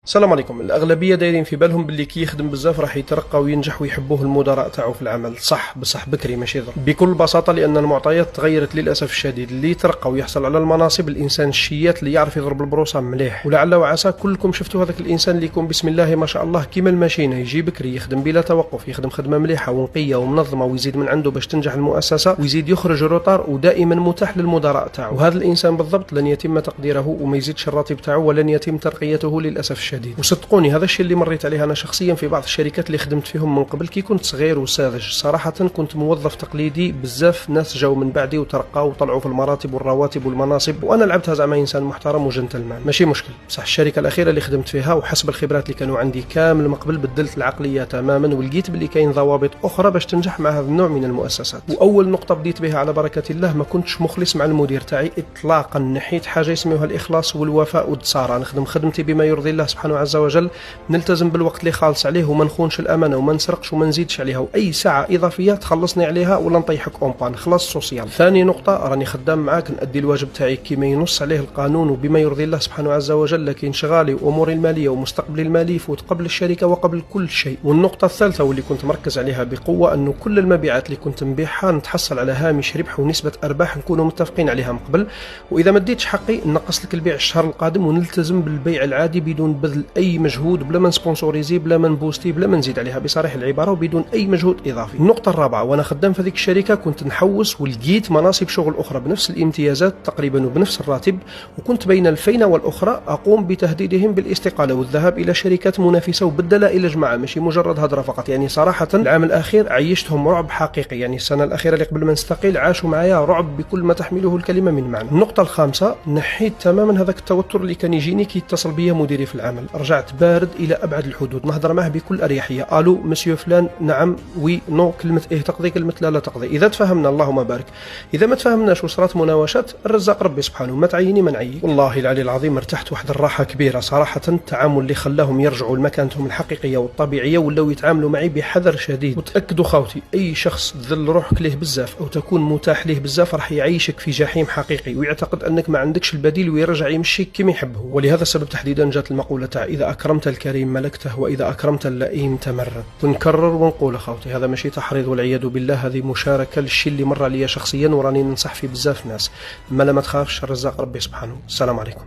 السلام عليكم. الاغلبيه دايرين في بالهم باللي كي يخدم بزاف راح يترقى وينجح ويحبوه المدراء تاعو في العمل. صح، بصح بكري ماشي ضروري بكل بساطه، لان المعطيات تغيرت للاسف الشديد. اللي يترقى ويحصل على المناصب الانسان الشيات اللي يعرف يضرب البروصه مليح، ولعل وعسى كلكم شفتوا هذاك الانسان اللي يكون بسم الله ما شاء الله كيما الماشينه، يجي بكري يخدم بلا توقف، يخدم خدمه مليحه ونقيه ومنظمه ويزيد من عنده باش تنجح المؤسسه، ويزيد يخرج الروطار ودائما متاح للمدراء تاعو. وهذا الانسان بالضبط لن يتم تقديره وما يزيدش الراتب تاعو ولن يتم ترقيته للاسف الشديد. وصدقوني هذا الشيء اللي مريت عليه انا شخصيا في بعض الشركات اللي خدمت فيهم من قبل. كي كنت صغير وساذج صراحه كنت موظف تقليدي، بزاف ناس جاوا من بعدي وترقاو وطلعوا في المراتب والرواتب والمناصب، وانا لعبتها زعما انسان محترم وجنتلمان ماشي مشكل. بصح الشركه الاخيره اللي خدمت فيها وحسب الخبرات اللي كانوا عندي كامل من قبل بدلت العقليه تماما، ولقيت باللي كاين ضوابط اخرى باش تنجح مع هذا النوع من المؤسسات. واول نقطه بديت بها على بركه الله، ما كنتش مخلص مع المدير تاعي اطلاقا. نحيت حاجه يسميوها الاخلاص والوفاء والدساره. نخدم خدمتي بما يرضي الله سبحانه عز وجل، نلتزم بالوقت اللي خالص عليه وما نخونش الامانه وما نسرقش وما نزيدش عليها، واي ساعه اضافيه تخلصني عليها ولا نطيحك اون بان، خلاص سوسيال. ثاني نقطه، راني خدام معاك نادي الواجب تاعي كما ينص عليه القانون وبما يرضي الله سبحانه عز وجل، لكن شغالي واموري الماليه ومستقبلي المالي يفوت قبل الشركه وقبل كل شيء. والنقطه الثالثه واللي كنت مركز عليها بقوه، انه كل المبيعات اللي كنت نبيعها نتحصل على هامش ربح ونسبه ارباح نكونوا متفقين عليها من قبل، واذا ما اديتش حقي نقص لك البيع الشهر القادم، ونلتزم بالبيع العادي بدون بذل اي مجهود، بلا ما سبونسوريزي، بلا ما نبوستي، بلا ما نزيد عليها بصريح العباره وبدون اي مجهود اضافي. النقطه الرابعه، وانا خدام في هذيك الشركه كنت نحوس ولقيت مناصب شغل اخرى بنفس الامتيازات تقريبا وبنفس الراتب، وكنت بين الفينه والاخرى اقوم بتهديدهم بالاستقاله والذهاب الى شركات منافسه وبالدلائل جماعه، ماشي مجرد هضره فقط. يعني صراحه العام الاخير عيشتهم رعب حقيقي، يعني السنه الاخيره اللي قبل ما نستقيل عاشوا معايا رعب بكل ما تحمله الكلمه من معنى. النقطه الخامسه، نحيت تماما هذاك التوتر اللي كان يجيني كي يتصل بيا مديري في العمل. رجعت بارد الى ابعد الحدود، نهضر معه بكل اريحيه، الو مسيو فلان، نعم، وي، نو، كلمه ايه تقضي، كلمه لا لا تقضي. اذا تفهمنا اللهم بارك، اذا ما تفهمناش وصارت مناوشات الرزاق ربي سبحانه، ما تعيني ما نعيي. والله العلي العظيم ارتحت واحد الراحه كبيره صراحه. التعامل اللي خلاهم يرجعوا لمكانتهم الحقيقيه والطبيعيه ولاو يتعاملوا معي بحذر شديد. وتاكدوا خوتي، اي شخص تذل روحك ليه بزاف او تكون متاح ليه بزاف راح يعيشك في جحيم حقيقي، ويعتقد انك ما عندكش البديل ويرجع يمشي كما يحب هو. ولهذا السبب تحديدا جات المقوله تاع اذا اكرمت الكريم ملكته واذا اكرمت اللئيم تمرد. ونكرر ونقول اخوتي، هذا ماشي تحريض والعياذ بالله، هذه مشاركه للشيء اللي مر عليا شخصيا وراني ننصح فيه بزاف ناس. ما لا ما تخافش، الرزاق ربي سبحانه. السلام عليكم.